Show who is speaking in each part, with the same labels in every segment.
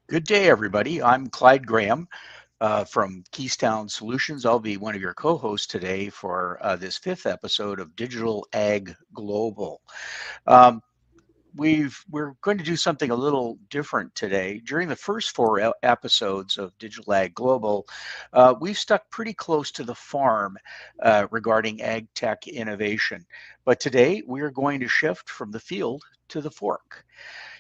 Speaker 1: Good day, everybody. I'm Clyde Graham from Keystown Solutions. I'll be one of your co-hosts today for this fifth episode of Digital Ag Global. Um, we're going to do something a little different today. During the first four episodes of Digital Ag Global, we've stuck pretty close to the farm regarding ag tech innovation. But today we are going to shift from the field to the fork.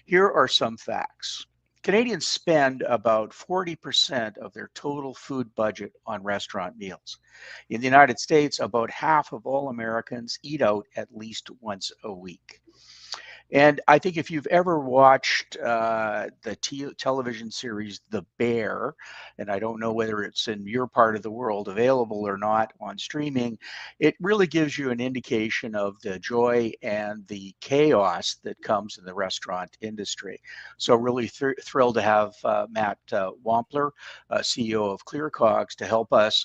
Speaker 1: Here are some facts. Canadians spend about 40% of their total food budget on restaurant meals. In the United States, about half of all Americans eat out at least once a week. And I think if you've ever watched the television series The Bear, and I don't know whether it's in your part of the world available or not on streaming, it really gives you an indication of the joy and the chaos that comes in the restaurant industry. So really thrilled to have Matt Wampler, CEO of ClearCOGS, to help us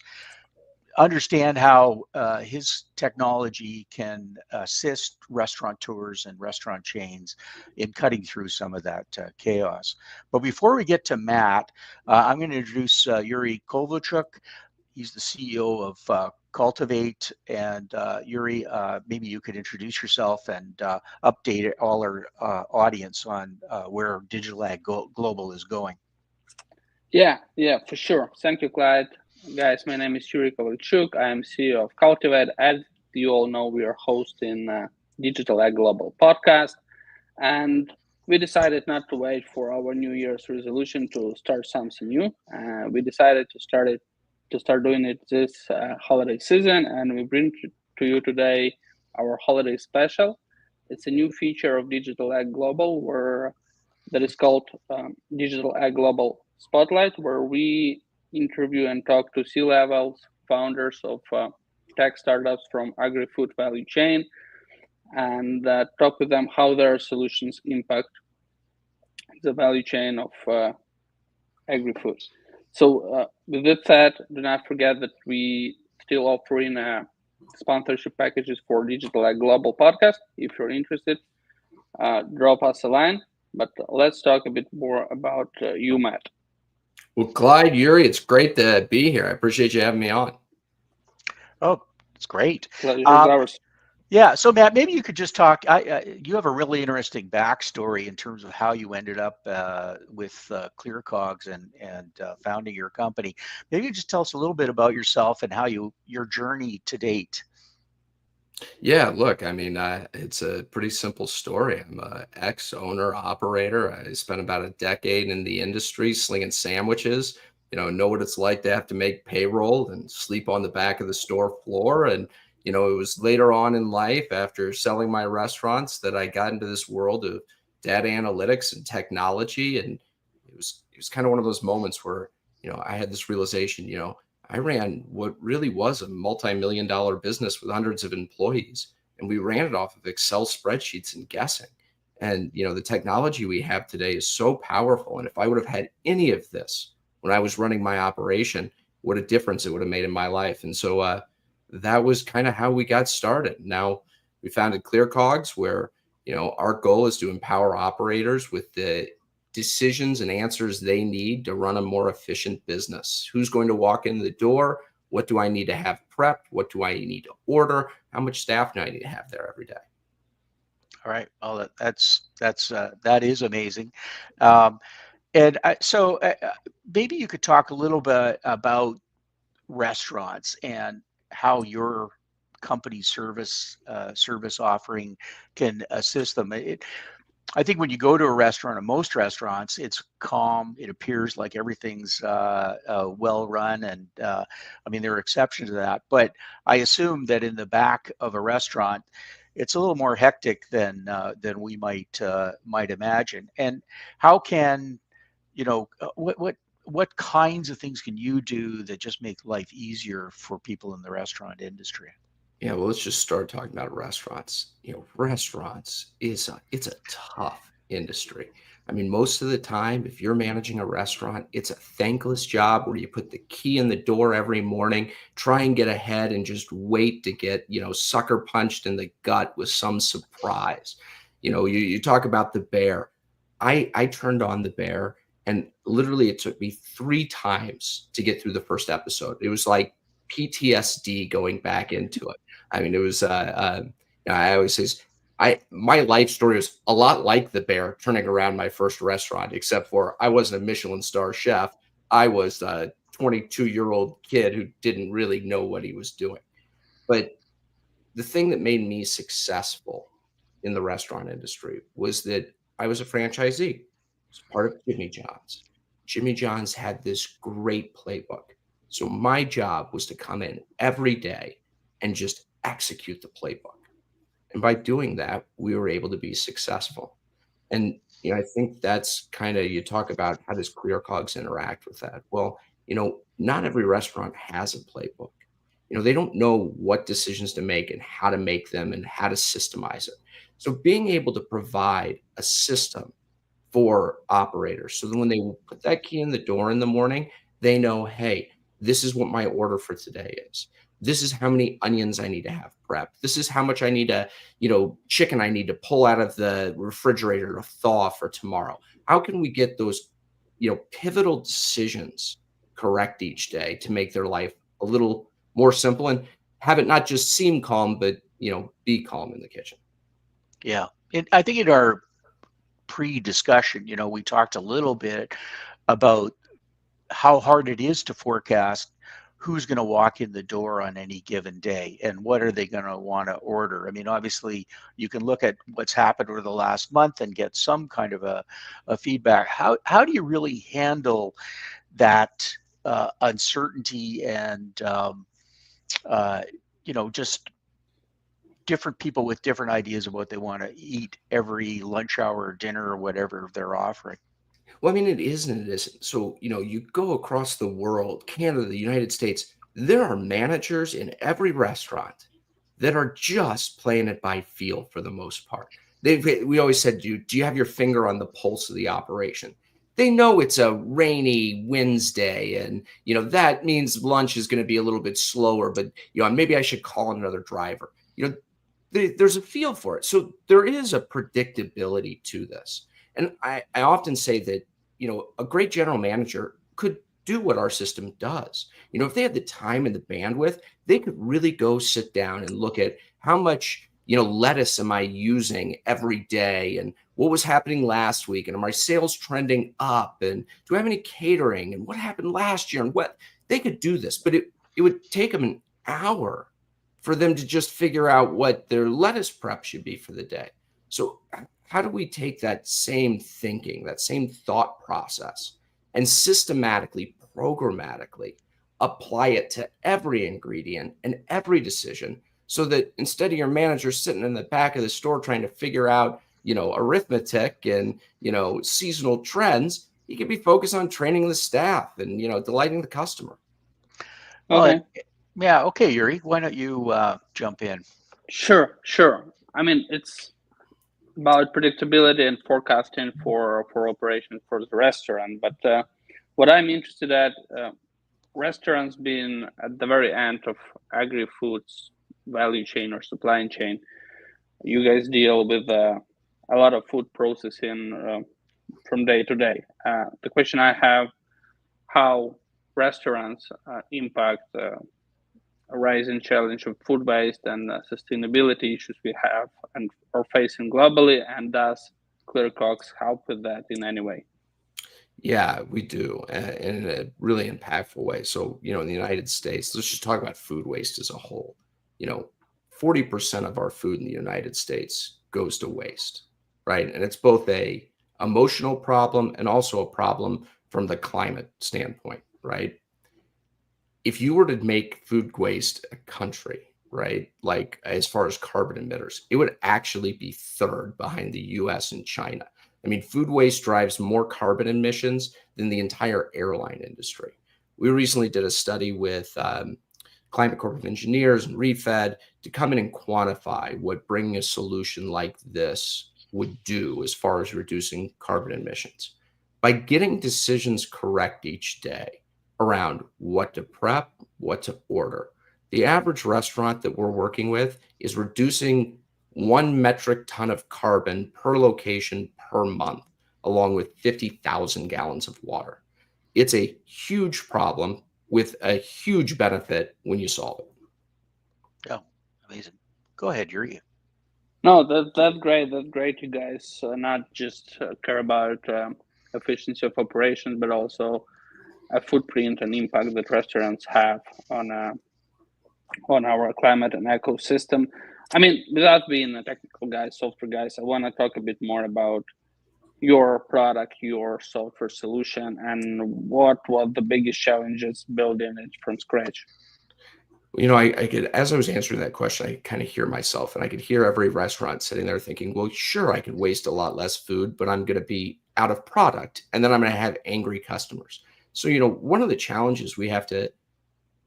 Speaker 1: understand how his technology can assist restaurateurs and restaurant chains in cutting through some of that chaos. But before we get to Matt, I'm going to introduce Yurii Kovalchuk. He's the CEO of Cultivate. And Yurii, maybe you could introduce yourself and update all our audience on where Digital Ag Global is going.
Speaker 2: Yeah, for sure. Thank you, Clyde. Guys, my name is Yurii Kovalchuk. I am CEO of Cultivate. As you all know, we are hosting Digital Ag Global podcast. And we decided not to wait for our New Year's resolution to start something new. We decided to start doing it this holiday season. And we bring to you today our holiday special. It's a new feature of Digital Ag Global that is called Digital Ag Global Spotlight, where we interview and talk to C-levels, founders of tech startups from agri-food value chain, and talk with them how their solutions impact the value chain of agri-food. So with that said, do not forget that we still offering sponsorship packages for Digital Ag Global podcast. If you're interested, drop us a line. But let's talk a bit more about you, Matt.
Speaker 3: Well, Clyde, Yurii, it's great to be here. I appreciate you having me on.
Speaker 1: Oh, it's great.
Speaker 2: Pleasure is ours.
Speaker 1: Yeah, so Matt, maybe you could just talk. You have a really interesting backstory in terms of how you ended up with ClearCOGS and founding your company. Maybe you just tell us a little bit about yourself and how your journey to date.
Speaker 3: Yeah, look, I mean, it's a pretty simple story. I'm an ex-owner operator. I spent about a decade in the industry slinging sandwiches. Know what it's like to have to make payroll and sleep on the back of the store floor. And it was later on in life, after selling my restaurants, that I got into this world of data analytics and technology. And it was kind of one of those moments where I had this realization. I ran what really was a multi-million-dollar business with hundreds of employees, and we ran it off of Excel spreadsheets and guessing. And the technology we have today is so powerful. And if I would have had any of this when I was running my operation, what a difference it would have made in my life. And so that was kind of how we got started. Now we founded ClearCOGS, where our goal is to empower operators with the decisions and answers they need to run a more efficient business. Who's going to walk in the door? What do I need to have prepped? What do I need to order? How much staff do I need to have there every day?
Speaker 1: All right. Well, that is amazing. So maybe you could talk a little bit about restaurants and how your company service offering can assist them. I think when you go to a restaurant, or most restaurants, it's calm. It appears like everything's well run, and I mean there are exceptions to that. But I assume that in the back of a restaurant, it's a little more hectic than we might imagine. And how can what kinds of things can you do that just make life easier for people in the restaurant industry?
Speaker 3: Yeah, well, let's just start talking about restaurants. Restaurants it's a tough industry. I mean, most of the time, if you're managing a restaurant, it's a thankless job where you put the key in the door every morning, try and get ahead and just wait to get, sucker punched in the gut with some surprise. You talk about the Bear. I turned on the Bear, And literally, it took me 3 times to get through the first episode. It was like PTSD going back into it. I mean, it was, I always say, my life story was a lot like the bear turning around my first restaurant, except for I wasn't a Michelin star chef. I was a 22-year-old kid who didn't really know what he was doing. But the thing that made me successful in the restaurant industry was that I was a franchisee. I was part of Jimmy John's. Jimmy John's had this great playbook. So my job was to come in every day and just execute the playbook. And by doing that, we were able to be successful. And I think that's kind of, you talk about how does ClearCOGS interact with that? Well, not every restaurant has a playbook. They don't know what decisions to make and how to make them and how to systemize it. So being able to provide a system for operators so that when they put that key in the door in the morning, they know, hey, this is what my order for today is. This is how many onions I need to have prepped. This is how much I need to, chicken I need to pull out of the refrigerator to thaw for tomorrow. How can we get those, pivotal decisions correct each day to make their life a little more simple and have it not just seem calm, but, be calm in the kitchen?
Speaker 1: Yeah. I think in our pre-discussion, we talked a little bit about how hard it is to forecast who's going to walk in the door on any given day and what are they going to want to order. I mean, obviously, you can look at what's happened over the last month and get some kind of a feedback. How do you really handle that uncertainty and, just different people with different ideas of what they want to eat every lunch hour or dinner or whatever they're offering?
Speaker 3: Well, I mean, it is and it isn't. So, you go across the world, Canada, the United States, there are managers in every restaurant that are just playing it by feel for the most part. We always said, do you have your finger on the pulse of the operation? They know it's a rainy Wednesday and, that means lunch is going to be a little bit slower, but, maybe I should call another driver. There's a feel for it. So there is a predictability to this. And I often say that, a great general manager could do what our system does. If they had the time and the bandwidth, they could really go sit down and look at how much, lettuce am I using every day and what was happening last week and are my sales trending up and do I have any catering and what happened last year and what they could do this, but it would take them an hour for them to just figure out what their lettuce prep should be for the day. So how do we take that same thinking, that same thought process, and systematically, programmatically apply it to every ingredient and every decision so that instead of your manager sitting in the back of the store trying to figure out, arithmetic and, seasonal trends, he can be focused on training the staff and, delighting the customer.
Speaker 2: Okay.
Speaker 1: Yeah. Okay, Yurii, why don't you jump in?
Speaker 2: Sure. I mean, it's about predictability and forecasting for operation for the restaurant. But what I'm interested at, restaurants being at the very end of agri-foods value chain or supply chain, you guys deal with a lot of food processing from day to day. The question I have, how restaurants impact a rising challenge of food waste and sustainability issues we have and are facing globally, and does ClearCOGS help with that in any way?
Speaker 3: Yeah, we do, in a really impactful way. So, in the United States, let's just talk about food waste as a whole. 40% of our food in the United States goes to waste, right? And it's both a emotional problem and also a problem from the climate standpoint, right? If you were to make food waste a country, right, like as far as carbon emitters, it would actually be third behind the US and China. I mean, food waste drives more carbon emissions than the entire airline industry. We recently did a study with Climate Corp of Engineers and ReFed to come in and quantify what bringing a solution like this would do as far as reducing carbon emissions. By getting decisions correct each day around what to prep, what to order, the average restaurant that we're working with is reducing 1 metric ton of carbon per location per month along with 50,000 gallons of water. It's a huge problem with a huge benefit when you solve it.
Speaker 1: Oh, amazing. Go ahead, Yurii.
Speaker 2: No, that's great. That's great. You guys not just care about efficiency of operations, but also a footprint and impact that restaurants have on our climate and ecosystem. I mean, without being a technical guy, software guys, I want to talk a bit more about your product, your software solution, and what the biggest challenges building it from scratch.
Speaker 3: You know, I could, as I was answering that question, I kind of hear myself, and I could hear every restaurant sitting there thinking, well, sure, I could waste a lot less food, but I'm going to be out of product, and then I'm going to have angry customers. So, you know, one of the challenges we have to,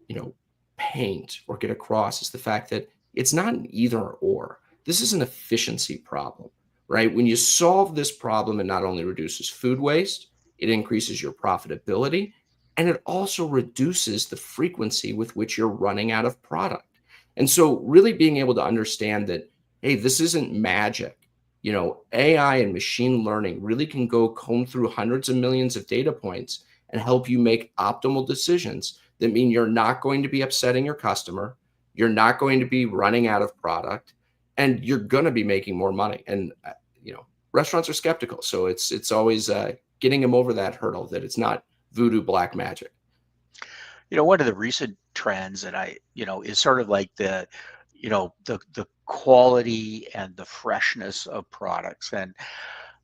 Speaker 3: you know, paint or get across is the fact that it's not an either or. This is an efficiency problem, right? When you solve this problem, it not only reduces food waste, it increases your profitability, and it also reduces the frequency with which you're running out of product. And so, really being able to understand that, hey, this isn't magic. You know, AI and machine learning really can go comb through hundreds of millions of data points and help you make optimal decisions that mean you're not going to be upsetting your customer, you're not going to be running out of product, and you're going to be making more money. And you know, restaurants are skeptical, so it's always getting them over that hurdle that it's not voodoo black magic.
Speaker 1: You know, one of the recent trends that is sort of like the quality and the freshness of products. And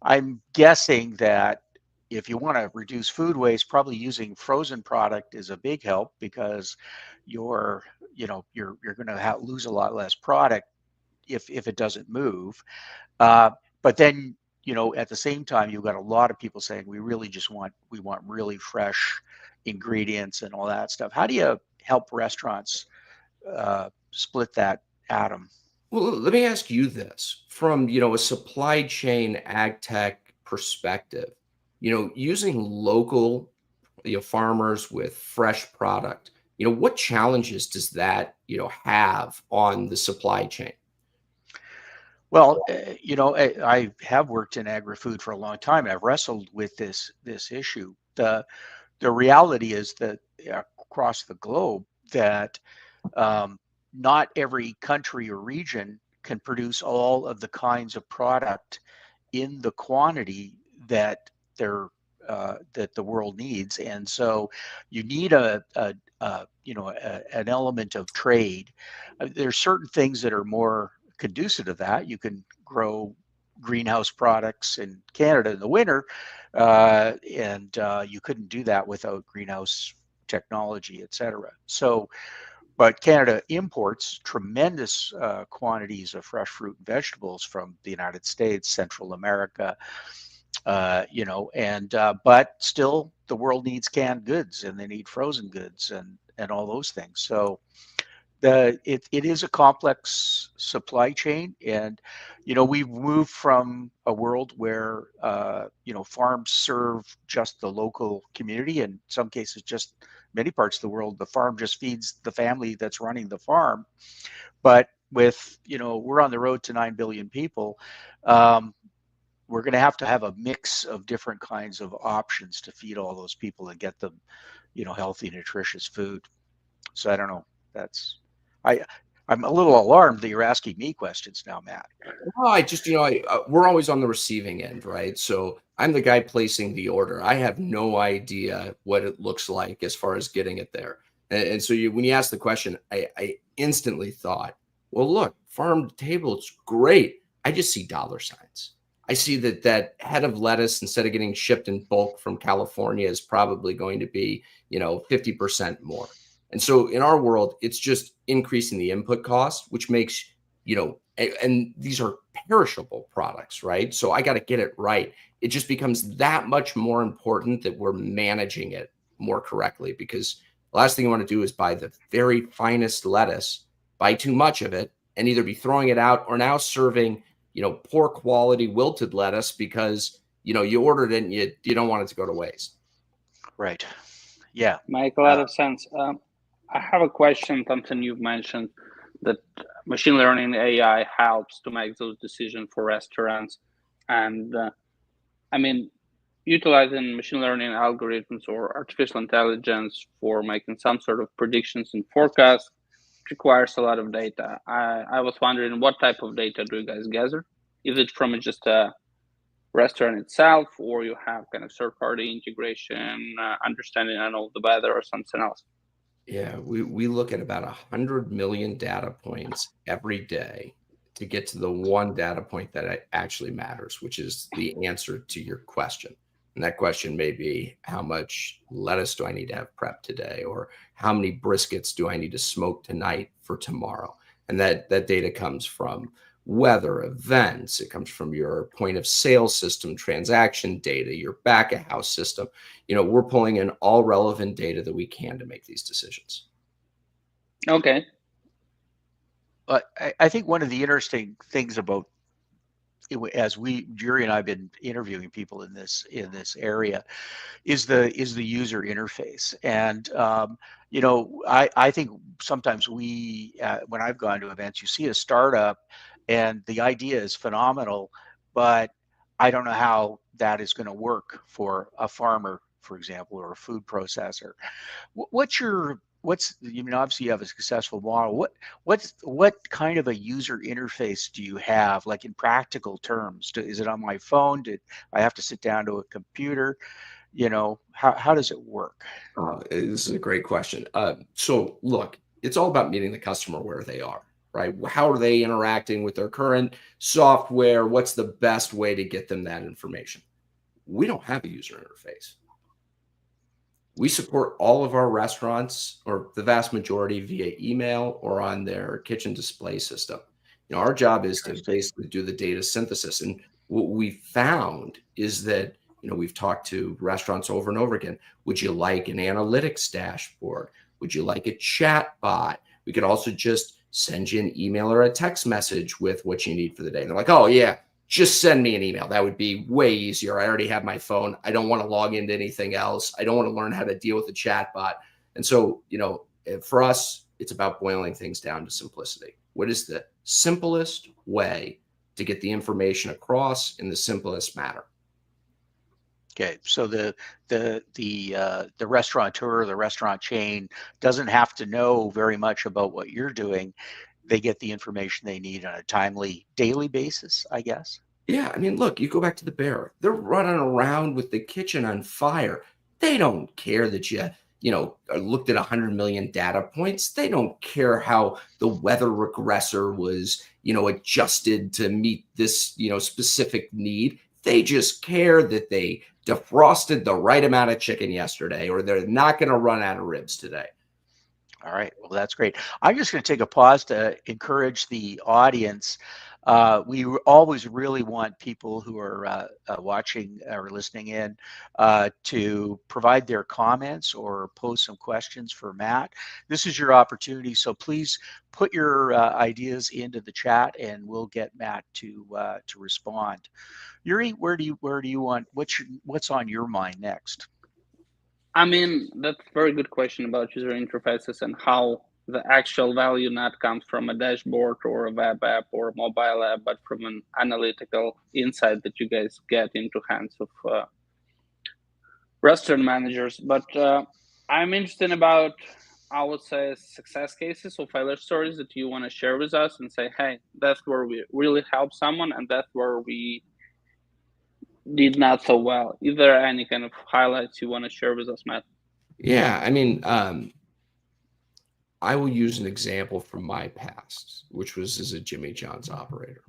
Speaker 1: I'm guessing that if you want to reduce food waste, probably using frozen product is a big help, because you're going to lose a lot less product if it doesn't move. But then, at the same time, you've got a lot of people saying we want really fresh ingredients and all that stuff. How do you help restaurants split that atom?
Speaker 3: Well, let me ask you this from, a supply chain ag tech perspective, using local, farmers with fresh product, what challenges does that, have on the supply chain?
Speaker 1: Well, I have worked in agri-food for a long time, and I've wrestled with this issue. The reality is that across the globe, that not every country or region can produce all of the kinds of product in the quantity that that the world needs, and so you need an element of trade. There's certain things that are more conducive to that. You can grow greenhouse products in Canada in the winter, and you couldn't do that without greenhouse technology, etc. So, but Canada imports tremendous quantities of fresh fruit and vegetables from the United States, Central America, but still the world needs canned goods, and they need frozen goods and all those things. So it is a complex supply chain, and we've moved from a world where farms serve just the local community. In some cases, just many parts of the world, the farm just feeds the family that's running the farm. But with we're on the road to 9 billion people. We're going to have a mix of different kinds of options to feed all those people and get them healthy, nutritious food. So I don't know. I'm a little alarmed that you're asking me questions now, Matt.
Speaker 3: Well, I just, we're always on the receiving end, right? So I'm the guy placing the order. I have no idea what it looks like as far as getting it there. And so when you asked the question, I instantly thought, well, look, farm to table, it's great. I just see dollar signs. I see that head of lettuce, instead of getting shipped in bulk from California, is probably going to be, 50% more. And so in our world, it's just increasing the input cost, which makes, and these are perishable products, right? So I got to get it right. It just becomes that much more important that we're managing it more correctly, because the last thing you want to do is buy the very finest lettuce, buy too much of it, and either be throwing it out or now serving, poor quality wilted lettuce because, you ordered it and you don't want it to go to waste.
Speaker 1: Right. Yeah.
Speaker 2: Make a lot of sense. I have a question, something you've mentioned, that machine learning AI helps to make those decisions for restaurants. And I mean, utilizing machine learning algorithms or artificial intelligence for making some sort of predictions and forecasts requires a lot of data. I was wondering, what type of data do you guys gather? Is it from just a restaurant itself, or you have kind of third-party integration, understanding, I don't know, the weather or something else?
Speaker 3: Yeah, we look at about 100 million data points every day to get to the one data point that actually matters, which is the answer to your question. And that question may be, how much lettuce do I need to have prepped today? Or how many briskets do I need to smoke tonight for tomorrow? And that data comes from weather, events. It comes from your point of sale system, transaction data, your back of house system. We're pulling in all relevant data that we can to make these decisions.
Speaker 2: Okay.
Speaker 1: But I think one of the interesting things about, as Yurii and I have been interviewing people in this area, is the user interface. And I think sometimes when I've gone to events, you see a startup and the idea is phenomenal, but I don't know how that is going to work for a farmer, for example, or a food processor. Obviously you have a successful model. What kind of a user interface do you have, like in practical terms? Is it on my phone? Did I have to sit down to a computer? How does it work?
Speaker 3: This is a great question. So look, it's all about meeting the customer where they are, right? How are they interacting with their current software? What's the best way to get them that information? We don't have a user interface. We support all of our restaurants, or the vast majority, via email or on their kitchen display system. Our job is to basically do the data synthesis. And what we found is that, we've talked to restaurants over and over again. Would you like an analytics dashboard? Would you like a chat bot? We could also just send you an email or a text message with what you need for the day. And they're like, oh yeah, just send me an email. That would be way easier. I already have my phone. I don't want to log into anything else. I don't want to learn how to deal with a chat bot. And so, for us, it's about boiling things down to simplicity. What is the simplest way to get the information across in the simplest manner?
Speaker 1: Okay, so the restaurateur, the restaurant chain doesn't have to know very much about what you're doing. They get the information they need on a timely daily basis, I guess.
Speaker 3: Yeah, look, you go back to the bear. They're running around with the kitchen on fire. They don't care that you looked at 100 million data points. They don't care how the weather regressor was, adjusted to meet this, specific need. They just care that they defrosted the right amount of chicken yesterday, or they're not going to run out of ribs today.
Speaker 1: All right, well, that's great. I'm just going to take a pause to encourage the audience. We always really want people who are watching or listening in to provide their comments or pose some questions for Matt. This is your opportunity, so please put your ideas into the chat, and we'll get Matt to respond. Yurii, where do you want? What's on your mind next?
Speaker 2: That's a very good question about user interfaces and how the actual value not comes from a dashboard or a web app or a mobile app, but from an analytical insight that you guys get into hands of restaurant managers. But I'm interested about, I would say, success cases or failure stories that you want to share with us and say, hey, that's where we really help someone and that's where we did not so well. Is there any kind of highlights you want to share with us, Matt?
Speaker 3: Yeah, I will use an example from my past, which was as a Jimmy John's operator.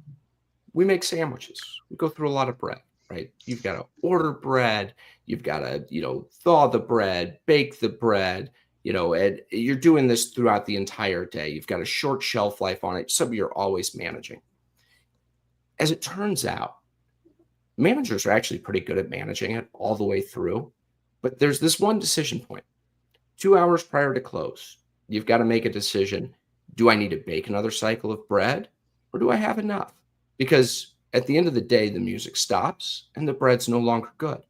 Speaker 3: We make sandwiches. We go through a lot of bread, right? You've got to order bread. You've got to, thaw the bread, bake the bread, and you're doing this throughout the entire day. You've got a short shelf life on it. Something you're always managing. As it turns out, managers are actually pretty good at managing it all the way through. But there's this one decision point. 2 hours prior to close, you've got to make a decision. Do I need to bake another cycle of bread, or do I have enough? Because at the end of the day, the music stops and the bread's no longer good.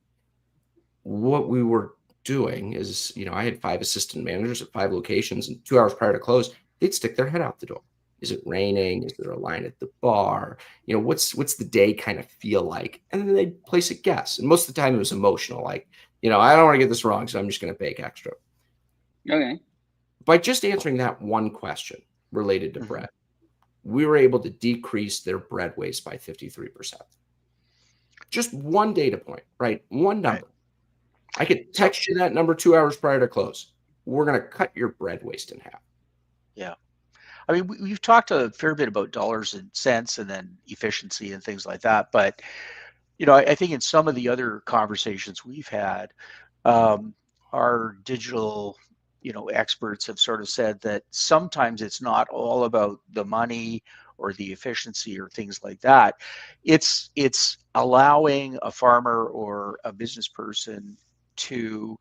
Speaker 3: What we were doing is, I had 5 assistant managers at 5 locations, and 2 hours prior to close, they'd stick their head out the door. Is it raining? Is there a line at the bar? What's the day kind of feel like? And then they'd place a guess. And most of the time it was emotional, like, I don't want to get this wrong, so I'm just going to bake extra.
Speaker 2: Okay.
Speaker 3: By just answering that one question related to bread, we were able to decrease their bread waste by 53%. Just one data point, right? One number. Right. I could text you that number 2 hours prior to close. We're going to cut your bread waste in half.
Speaker 1: Yeah. I mean, we've talked a fair bit about dollars and cents and then efficiency and things like that. But, I think in some of the other conversations we've had, our digital, experts have sort of said that sometimes it's not all about the money or the efficiency or things like that. It's allowing a farmer or a business person to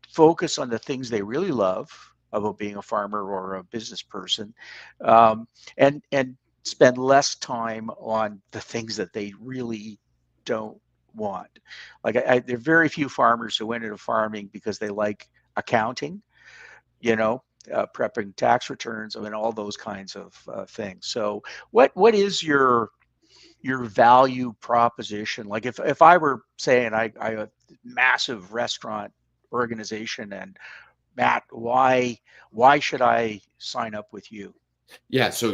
Speaker 1: focus on the things they really love about being a farmer or a business person, and spend less time on the things that they really don't want. Like there are very few farmers who went into farming because they like accounting, prepping tax returns, I mean, all those kinds of things. So what is your value proposition? Like if I were saying I a massive restaurant organization, and Matt, why should I sign up with you?
Speaker 3: Yeah, so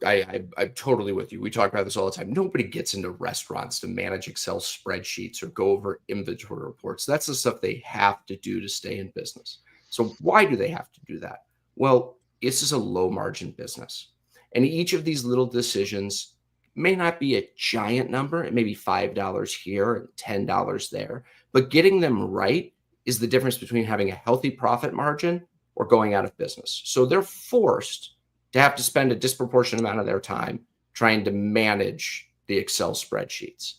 Speaker 3: I'm totally with you. We talk about this all the time. Nobody gets into restaurants to manage Excel spreadsheets or go over inventory reports. That's the stuff they have to do to stay in business. So why do they have to do that? Well, this is a low margin business. And each of these little decisions may not be a giant number. It may be $5 here and $10 there. But getting them right is the difference between having a healthy profit margin or going out of business. So they're forced to have to spend a disproportionate amount of their time trying to manage the Excel spreadsheets.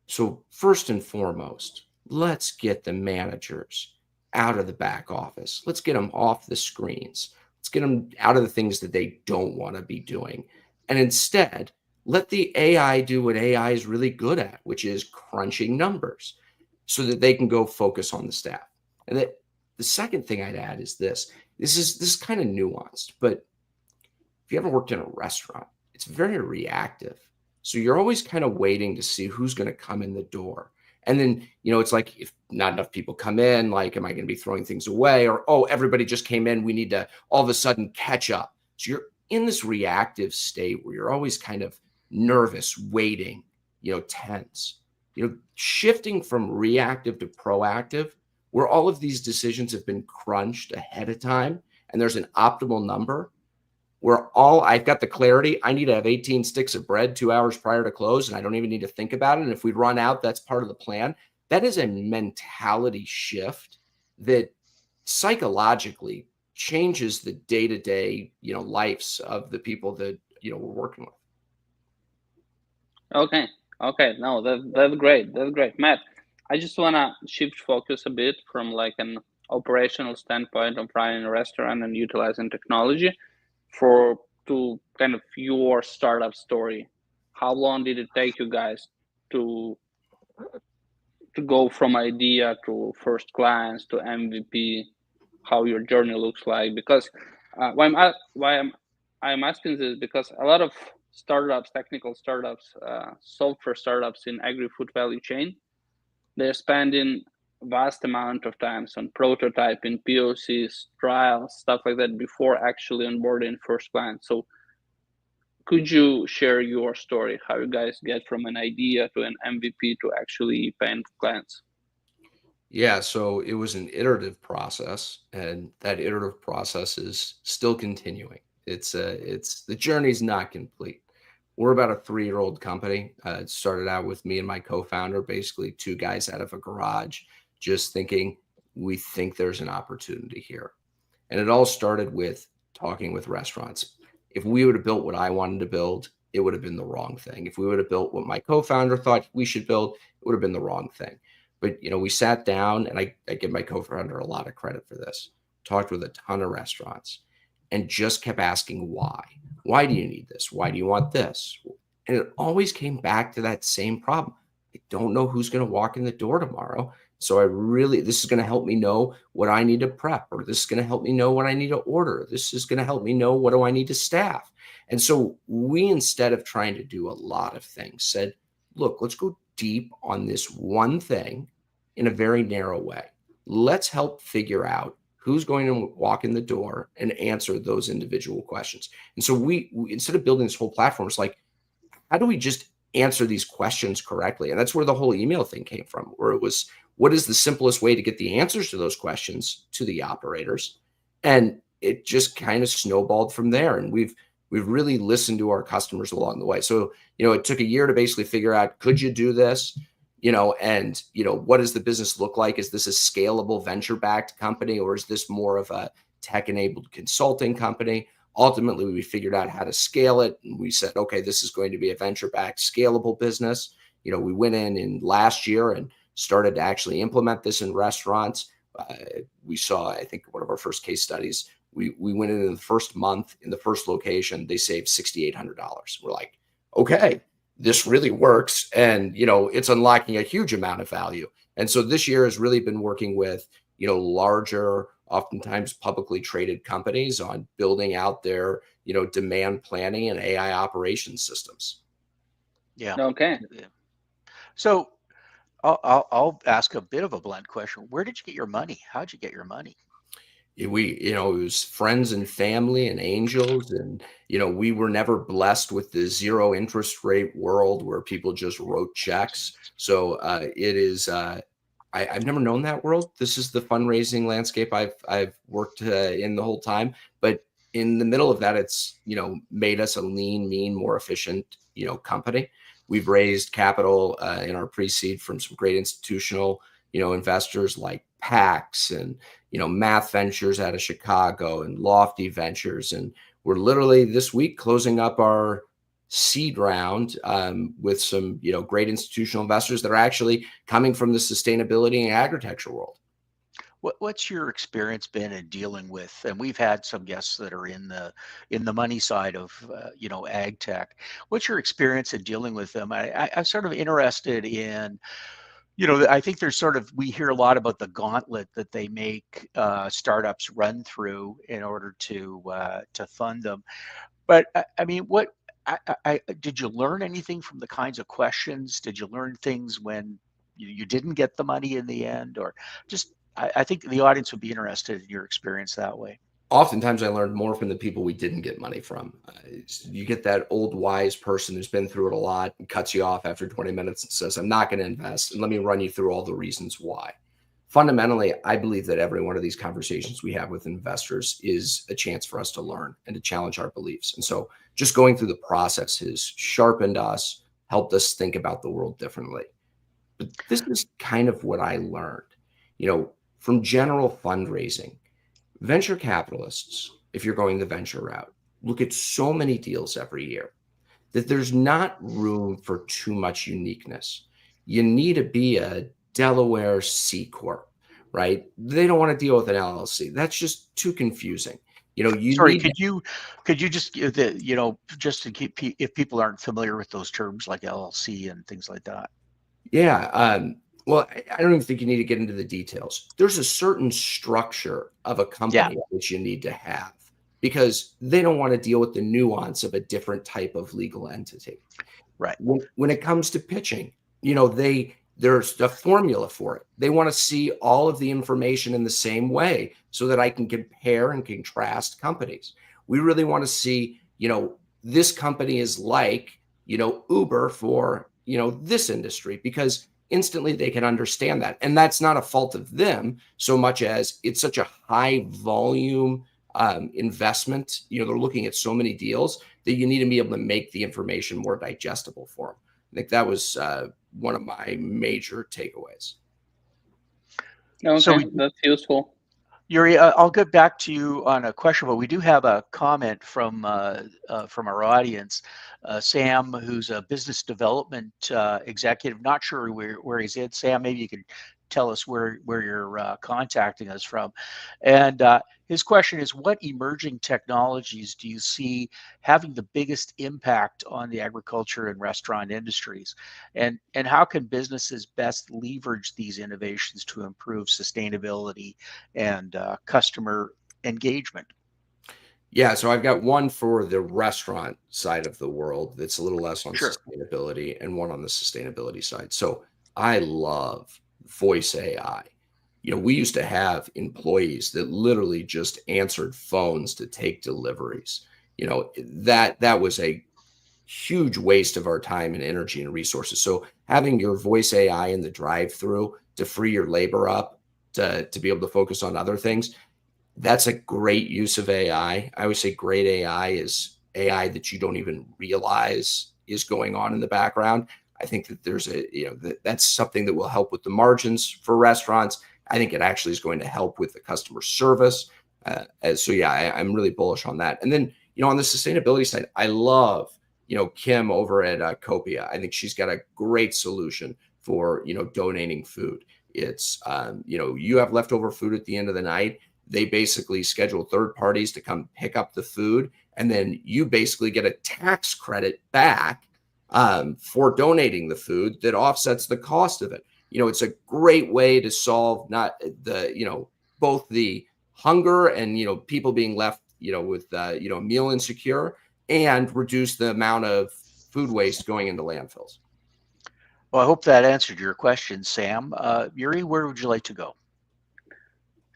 Speaker 3: So first and foremost, let's get the managers out of the back office. Let's get them off the screens. Let's get them out of the things that they don't want to be doing. And instead, let the AI do what AI is really good at, which is crunching numbers, so that they can go focus on the staff. And the second thing I'd add is this. This is kind of nuanced, but if you ever worked in a restaurant, it's very reactive. So you're always kind of waiting to see who's going to come in the door. And then, it's like if not enough people come in, like, am I going to be throwing things away? Or, oh, everybody just came in. We need to all of a sudden catch up. So you're in this reactive state where you're always kind of nervous, waiting, tense. Shifting from reactive to proactive, where all of these decisions have been crunched ahead of time and there's an optimal number, where I've got the clarity, I need to have 18 sticks of bread 2 hours prior to close, and I don't even need to think about it. And if we run out, that's part of the plan. That is a mentality shift that psychologically changes the day-to-day, lives of the people that, we're working with.
Speaker 2: Okay. No, that's great. That's great. Matt, I just want to shift focus a bit from like an operational standpoint of running a restaurant and utilizing technology to kind of your startup story. How long did it take you guys to go from idea to first clients to MVP? How your journey looks like? Because why I'm asking this because a lot of startups, technical startups, software startups in agri-food value chain, they're spending vast amount of times on prototyping, POCs, trials, stuff like that before actually onboarding first client. So could you share your story, how you guys get from an idea to an MVP to actually paying clients?
Speaker 3: Yeah, so it was an iterative process, and that iterative process is still continuing. It's the journey's not complete. We're about a 3-year-old company. It started out with me and my co-founder, basically 2 guys out of a garage, just thinking, we think there's an opportunity here. And it all started with talking with restaurants. If we would have built what I wanted to build, it would have been the wrong thing. If we would have built what my co-founder thought we should build, it would have been the wrong thing. But, we sat down, and I give my co-founder a lot of credit for this, talked with a ton of restaurants, and just kept asking why. Why do you need this? Why do you want this? And it always came back to that same problem. I don't know who's going to walk in the door tomorrow. So this is going to help me know what I need to prep, or this is going to help me know what I need to order. This is going to help me know what do I need to staff. And so we, instead of trying to do a lot of things, said, look, let's go deep on this one thing in a very narrow way. Let's help figure out who's going to walk in the door and answer those individual questions. And so we instead of building this whole platform, it's like, how do we just answer these questions correctly? And that's where the whole email thing came from, where it was, what is the simplest way to get the answers to those questions to the operators? And it just kind of snowballed from there. And we've really listened to our customers along the way. So, it took a year to basically figure out, could you do this? And what does the business look like? Is this a scalable venture-backed company, or is this more of a tech-enabled consulting company? Ultimately, we figured out how to scale it. And we said, okay, this is going to be a venture-backed scalable business. We went in last year and started to actually implement this in restaurants. We saw, I think, one of our first case studies. We went in the first month in the first location, they saved $6,800. We're like, okay, this really works. And, it's unlocking a huge amount of value. And so this year has really been working with, larger, oftentimes publicly traded companies on building out their, demand planning and AI operations systems.
Speaker 1: Yeah.
Speaker 2: Okay.
Speaker 1: So I'll ask a bit of a blunt question. Where did you get your money? How'd you get your money?
Speaker 3: It was friends and family and angels. And, we were never blessed with the zero interest rate world where people just wrote checks. So it is, I've never known that world. This is the fundraising landscape I've worked in the whole time. But in the middle of that, it's, made us a lean, mean, more efficient, company. We've raised capital in our pre-seed from some great institutional, investors like PAX and, Math Ventures out of Chicago and Lofty Ventures. And we're literally this week closing up our seed round with some, great institutional investors that are actually coming from the sustainability and agriculture world.
Speaker 1: What's your experience been in dealing with, and we've had some guests that are in the money side of ag tech. What's your experience in dealing with them? I'm sort of interested in, I think there's we hear a lot about the gauntlet that they make startups run through in order to fund them. But I mean, did you learn anything from the kinds of questions? Did you learn things when you didn't get the money in the end, or just? I think the audience would be interested in your experience that way.
Speaker 3: Oftentimes I learned more from the people we didn't get money from. You get that old wise person who's been through it a lot and cuts you off after 20 minutes and says, I'm not going to invest. And let me run you through all the reasons why. Fundamentally, I believe that every one of these conversations we have with investors is a chance for us to learn and to challenge our beliefs. And so just going through the process has sharpened us, helped us think about the world differently. But this is kind of what I learned, from general fundraising. Venture capitalists, if you're going the venture route, look at so many deals every year that there's not room for too much uniqueness. You need to be a Delaware C Corp, right? They don't want to deal with an LLC. That's just too confusing.
Speaker 1: Sorry, could you just give just to keep, if people aren't familiar with those terms like LLC and things like that?
Speaker 3: Yeah. Well, I don't even think you need to get into the details. There's a certain structure of a company which you need to have because they don't want to deal with the nuance of a different type of legal entity.
Speaker 1: Right.
Speaker 3: When it comes to pitching, there's a formula for it. They want to see all of the information in the same way so that I can compare and contrast companies. We really want to see, this company is like, Uber for, this industry, because instantly they can understand that. And that's not a fault of them so much as it's such a high volume investment. They're looking at so many deals that you need to be able to make the information more digestible for them. I think that was one of my major takeaways.
Speaker 2: Okay, so that's useful.
Speaker 1: Yurii, I'll get back to you on a question, but we do have a comment from our audience. Sam, who's a business development executive, not sure where he's at. Sam, maybe you could tell us where you're contacting us from. And his question is, what emerging technologies do you see having the biggest impact on the agriculture and restaurant industries? And how can businesses best leverage these innovations to improve sustainability and customer engagement?
Speaker 3: Yeah, so I've got one for the restaurant side of the world that's a little less on
Speaker 1: Sure.
Speaker 3: sustainability and one on the sustainability side. So I love voice AI. We used to have employees that literally just answered phones to take deliveries. That was a huge waste of our time and energy and resources. So having your voice AI in the drive-through to free your labor up to be able to focus on other things, that's a great use of AI. I always say great AI is AI that you don't even realize is going on in the background. I think that there's that's something that will help with the margins for restaurants. I think it actually is going to help with the customer service. I'm really bullish on that. And then, on the sustainability side, I love, Kim over at Copia. I think she's got a great solution for, donating food. It's, you have leftover food at the end of the night. They basically schedule third parties to come pick up the food, and then you basically get a tax credit back for donating the food that offsets the cost of it. It's a great way to solve not the, both the hunger and, people being left, with, meal insecure, and reduce the amount of food waste going into landfills.
Speaker 1: Well, I hope that answered your question, Sam. Yurii, where would you like to go?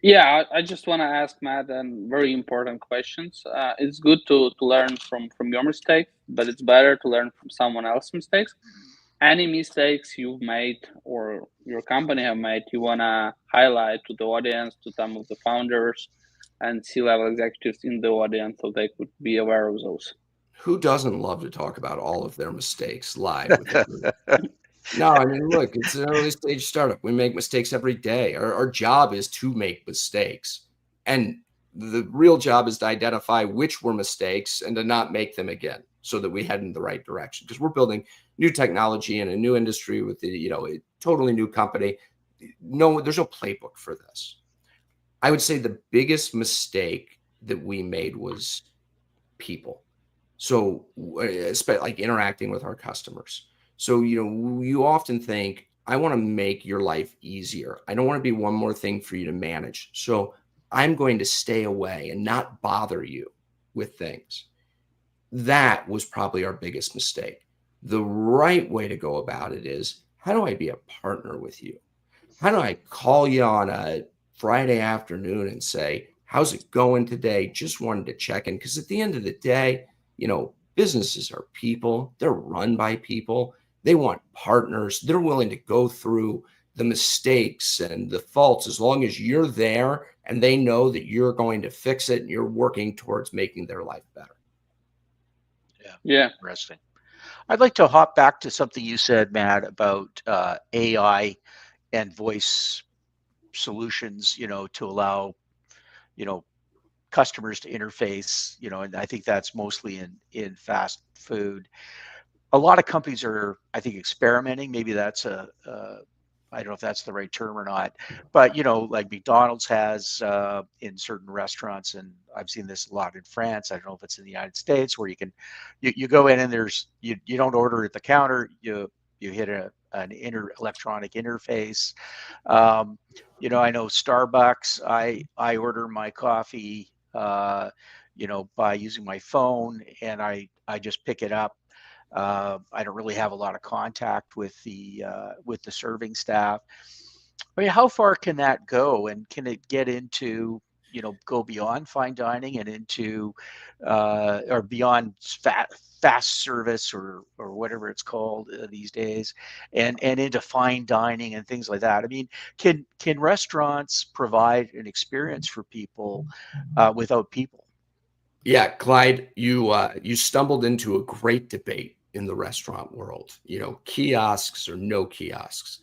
Speaker 2: Yeah, I just want to ask Matt very important questions. It's good to learn from your mistakes, but it's better to learn from someone else's mistakes. Any mistakes you've made or your company have made, you want to highlight to the audience, to some of the founders and C-level executives in the audience, so they could be aware of those.
Speaker 3: Who doesn't love to talk about all of their mistakes live with the No, I mean, look, it's an early stage startup. We make mistakes every day. Our job is to make mistakes. And the real job is to identify which were mistakes and to not make them again so that we head in the right direction. Because we're building new technology in a new industry with a totally new company. No, there's no playbook for this. I would say the biggest mistake that we made was people. So, like interacting with our customers. So, you often think, I want to make your life easier. I don't want to be one more thing for you to manage. So I'm going to stay away and not bother you with things. That was probably our biggest mistake. The right way to go about it is, how do I be a partner with you? How do I call you on a Friday afternoon and say, how's it going today? Just wanted to check in. Because at the end of the day, businesses are people. They're run by people. They want partners. They're willing to go through the mistakes and the faults as long as you're there and they know that you're going to fix it and you're working towards making their life better.
Speaker 2: Yeah.
Speaker 1: Interesting. I'd like to hop back to something you said, Matt, about AI and voice solutions, to allow, customers to interface, and I think that's mostly in fast food. A lot of companies are, I think, experimenting. Maybe that's I don't know if that's the right term or not, but like McDonald's has in certain restaurants, and I've seen this a lot in France. I don't know if it's in the United States, where you go in and you don't order at the counter. You hit an electronic interface. I know Starbucks. I order my coffee, by using my phone, and I just pick it up. I don't really have a lot of contact with the serving staff. I mean, how far can that go, and can it get into, go beyond fine dining and into or beyond fast service or whatever it's called these days, and into fine dining and things like that? I mean, can restaurants provide an experience for people without people?
Speaker 3: Yeah, Clyde, you stumbled into a great debate in the restaurant world. Kiosks or no kiosks.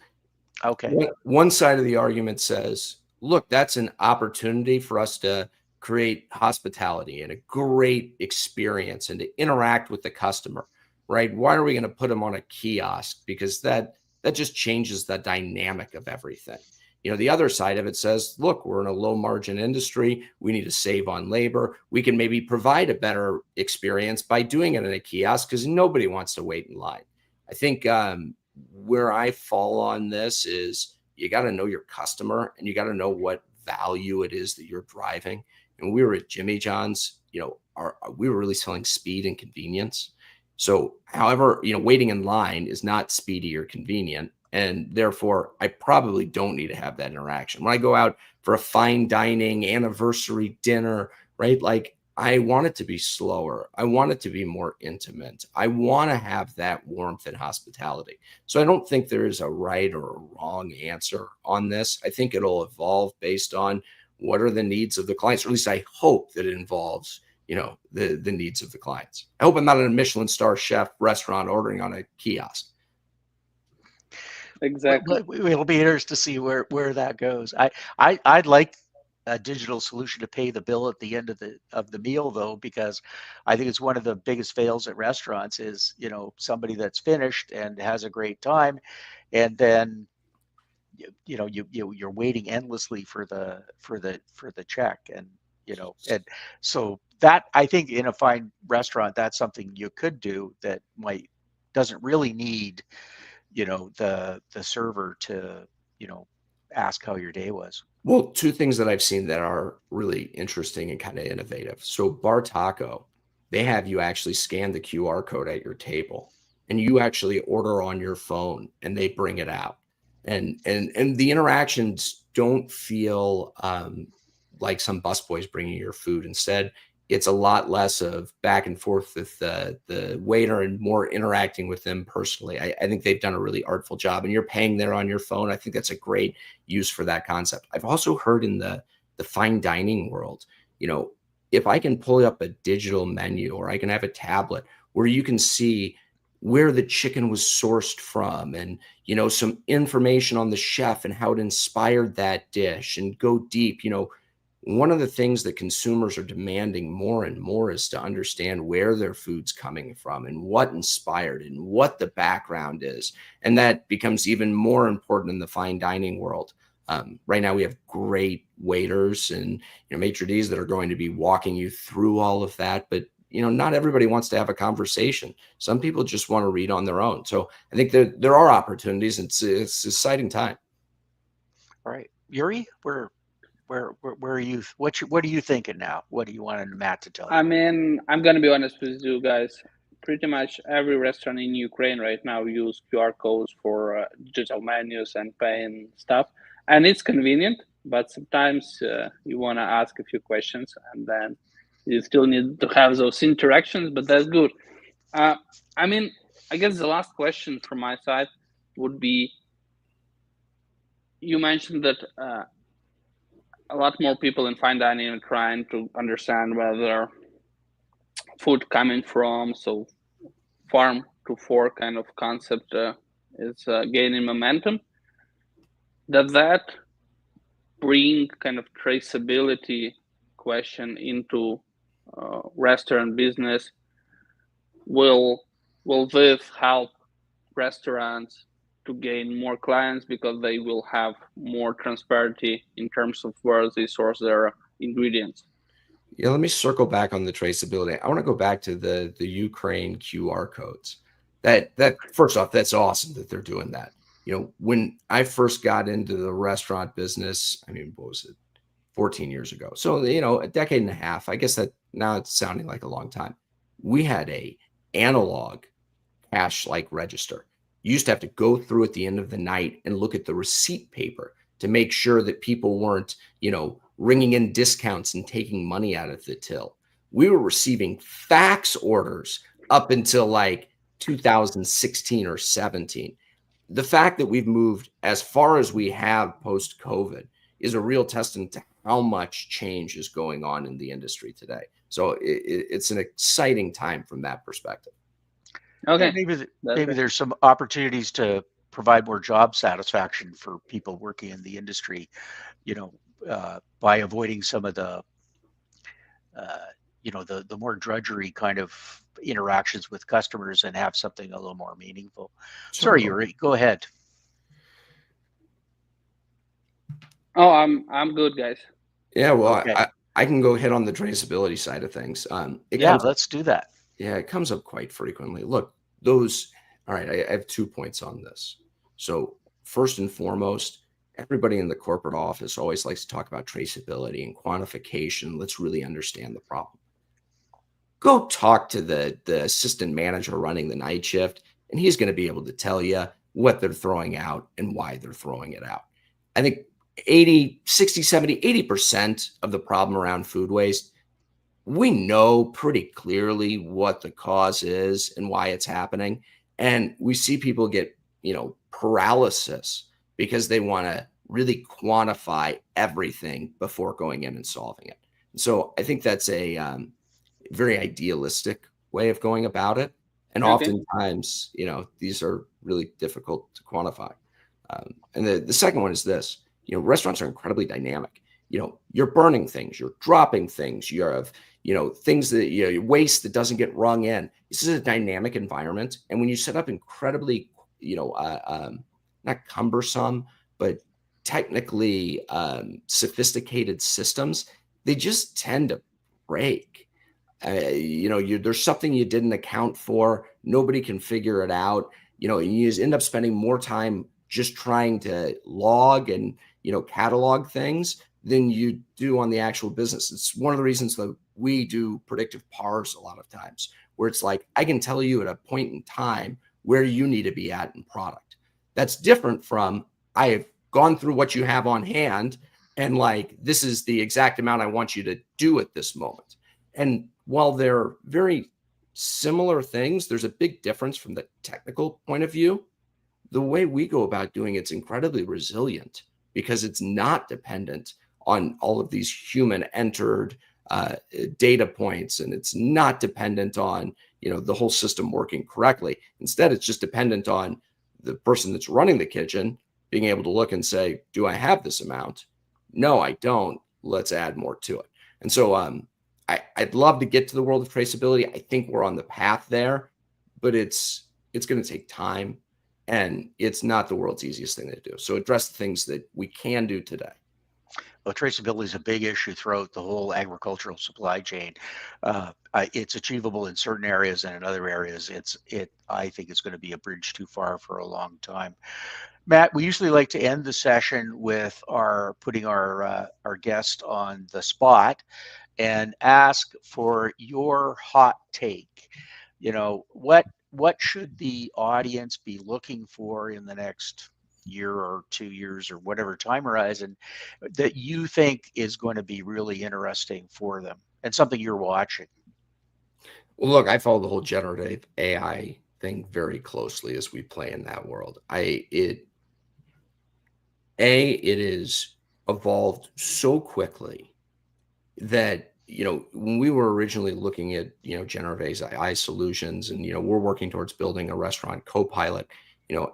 Speaker 1: Okay.
Speaker 3: One side of the argument says, look, that's an opportunity for us to create hospitality and a great experience and to interact with the customer, right? Why are we going to put them on a kiosk? Because that just changes the dynamic of everything. The other side of it says, look, we're in a low margin industry. We need to save on labor. We can maybe provide a better experience by doing it in a kiosk because nobody wants to wait in line. I think where I fall on this is you got to know your customer and you got to know what value it is that you're driving. And we were at Jimmy John's, we were really selling speed and convenience. So, however, waiting in line is not speedy or convenient. And therefore, I probably don't need to have that interaction. When I go out for a fine dining anniversary dinner, right? Like I want it to be slower. I want it to be more intimate. I want to have that warmth and hospitality. So I don't think there is a right or a wrong answer on this. I think it'll evolve based on what are the needs of the clients, or at least I hope that it involves, the needs of the clients. I hope I'm not a Michelin star chef restaurant ordering on a kiosk.
Speaker 2: Exactly.
Speaker 1: It'll be interesting to see where that goes. I'd like a digital solution to pay the bill at the end of the meal, though, because I think it's one of the biggest fails at restaurants is somebody that's finished and has a great time, and then you're waiting endlessly for the check, and so that, I think, in a fine restaurant, that's something you could do that doesn't really need the server to ask how your day was.
Speaker 3: Well, two things that I've seen that are really interesting and kind of innovative. So Bar Taco, they have you actually scan the QR code at your table and you actually order on your phone and they bring it out. And the interactions don't feel like some busboys bringing your food. Instead, it's a lot less of back and forth with the waiter and more interacting with them personally. I think they've done a really artful job, and you're paying there on your phone. I think that's a great use for that concept. I've also heard in the fine dining world, if I can pull up a digital menu or I can have a tablet where you can see where the chicken was sourced from and, some information on the chef and how it inspired that dish and go deep, one of the things that consumers are demanding more and more is to understand where their food's coming from and what inspired and what the background is. And that becomes even more important in the fine dining world. Right now, we have great waiters and maitre d's that are going to be walking you through all of that. But not everybody wants to have a conversation. Some people just want to read on their own. So I think there are opportunities. It's an exciting time.
Speaker 1: All right, Yurii, where are you? What are you thinking now? What do you want Matt to tell you?
Speaker 2: I mean, I'm gonna be honest with you guys. Pretty much every restaurant in Ukraine right now use QR codes for digital menus and paying stuff, and it's convenient. But sometimes you want to ask a few questions, and then you still need to have those interactions. But that's good. I mean, I guess the last question from my side would be: you mentioned that a lot more people in fine dining are trying to understand whether food coming from, so farm to fork kind of concept is gaining momentum. Does that bring kind of traceability question into restaurant business? Will this help restaurants to gain more clients because they will have more transparency in terms of where they source their ingredients?
Speaker 3: Yeah, let me circle back on the traceability. I want to go back to the Ukraine QR codes. That first off, that's awesome that they're doing that. When I first got into the restaurant business, I mean, what was it, 14 years ago? So, a decade and a half. I guess that now it's sounding like a long time. We had a analog cash-like register. You used to have to go through at the end of the night and look at the receipt paper to make sure that people weren't, ringing in discounts and taking money out of the till. We were receiving fax orders up until like 2016 or 17. The fact that we've moved as far as we have post-COVID is a real testament to how much change is going on in the industry today. So it's an exciting time from that perspective.
Speaker 2: Okay.
Speaker 1: Maybe there's some opportunities to provide more job satisfaction for people working in the industry, by avoiding some of the the more drudgery kind of interactions with customers and have something a little more meaningful. Sorry, Yurii, go ahead.
Speaker 2: Oh, I'm good, guys.
Speaker 3: Yeah, well,
Speaker 1: Okay.
Speaker 3: I can go hit on the traceability side of things. It
Speaker 1: Yeah,
Speaker 3: comes
Speaker 1: let's do that.
Speaker 3: Yeah, it comes up quite frequently. Look, those, all right, I have 2 points on this. So, first and foremost, everybody in the corporate office always likes to talk about traceability and quantification. Let's really understand the problem. Go talk to the assistant manager running the night shift, and he's going to be able to tell you what they're throwing out and why they're throwing it out. I think 80, 60, 70, 80% of the problem around food waste, we know pretty clearly what the cause is and why it's happening. And we see people get, paralysis because they want to really quantify everything before going in and solving it. So I think that's a very idealistic way of going about it. And
Speaker 2: Okay.
Speaker 3: oftentimes, these are really difficult to quantify. And the second one is this, restaurants are incredibly dynamic. You're burning things, you're dropping things, you have, things that, waste that doesn't get rung in. This is a dynamic environment. And when you set up incredibly, not cumbersome, but technically sophisticated systems, they just tend to break. There's something you didn't account for. Nobody can figure it out. And you just end up spending more time just trying to log and, catalog things than you do on the actual business. It's one of the reasons that we do predictive PARs a lot of times, where it's like, I can tell you at a point in time where you need to be at in product. That's different from, I've gone through what you have on hand and like, this is the exact amount I want you to do at this moment. And while they're very similar things, there's a big difference from the technical point of view. The way we go about doing it's incredibly resilient because it's not dependent on all of these human entered data points, and it's not dependent on the whole system working correctly. Instead, it's just dependent on the person that's running the kitchen being able to look and say, do I have this amount? No, I don't. Let's add more to it. And so I'd love to get to the world of traceability. I think we're on the path there, but it's going to take time, and it's not the world's easiest thing to do. So address the things that we can do today.
Speaker 1: Well, traceability is a big issue throughout the whole agricultural supply chain. It's achievable in certain areas, and in other areas, I think it's going to be a bridge too far for a long time. Matt, we usually like to end the session with putting our guest on the spot and ask for your hot take. What should the audience be looking for in the next year or 2 years or whatever time horizon that you think is going to be really interesting for them and something you're watching?
Speaker 3: Well, look, I follow the whole generative AI thing very closely as we play in that world. It is evolved so quickly that when we were originally looking at generative AI solutions, and we're working towards building a restaurant co-pilot,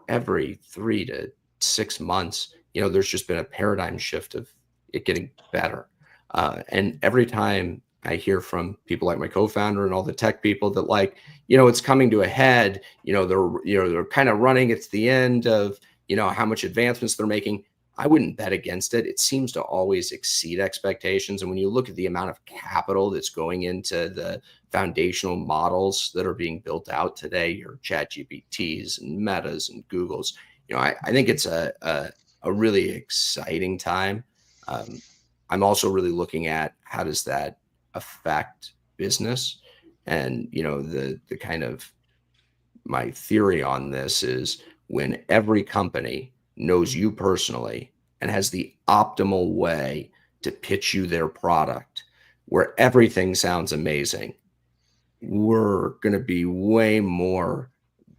Speaker 3: every 3 to 6 months, there's just been a paradigm shift of it getting better. And every time I hear from people like my co-founder and all the tech people that it's coming to a head, they're kind of running, it's the end of how much advancements they're making. I wouldn't bet against it. It seems to always exceed expectations. And when you look at the amount of capital that's going into the foundational models that are being built out today, your ChatGPTs and Metas and Googles, I think it's a really exciting time. I'm also really looking at how does that affect business, and the kind of my theory on this is when every company knows you personally and has the optimal way to pitch you their product, where everything sounds amazing, we're going to be way more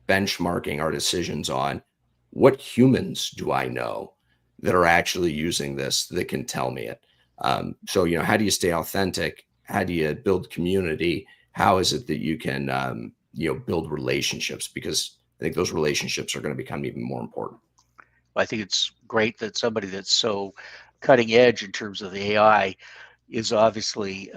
Speaker 3: benchmarking our decisions on what humans do I know that are actually using this that can tell me it. So, how do you stay authentic? How do you build community? How is it that you can, build relationships? Because I think those relationships are going to become even more important.
Speaker 1: I think it's great that somebody that's so cutting edge in terms of the AI is obviously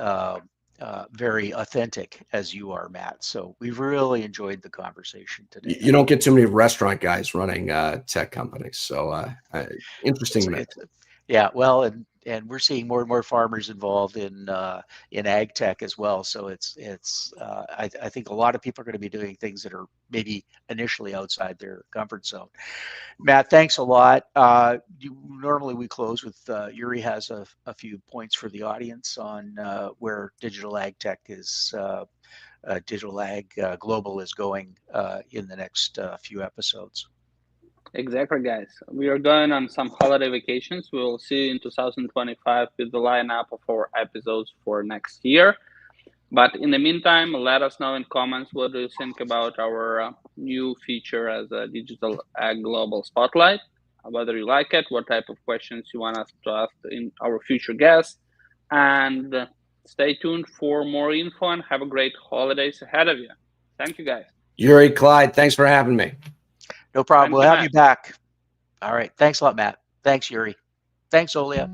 Speaker 1: very authentic, as you are, Matt. So we've really enjoyed the conversation today.
Speaker 3: You don't get too many restaurant guys running tech companies. So interesting mix.
Speaker 1: Yeah, well, and we're seeing more and more farmers involved in ag tech as well. So I think a lot of people are going to be doing things that are maybe initially outside their comfort zone. Matt, thanks a lot. Normally we close with Yurii has a few points for the audience on where digital ag tech is. Digital ag global is going in the next few episodes.
Speaker 2: Exactly, guys. We are going on some holiday vacations. We will see you in 2025 with the lineup of our episodes for next year. But in the meantime, let us know in comments what do you think about our new feature as a Digital Ag Global Spotlight, whether you like it, what type of questions you want us to ask in our future guests. And stay tuned for more info and have a great holidays ahead of you. Thank you, guys.
Speaker 3: Yurii, Clyde, thanks for having me.
Speaker 1: No problem. We'll have you back. All right. Thanks a lot, Matt. Thanks, Yurii. Thanks, Olia.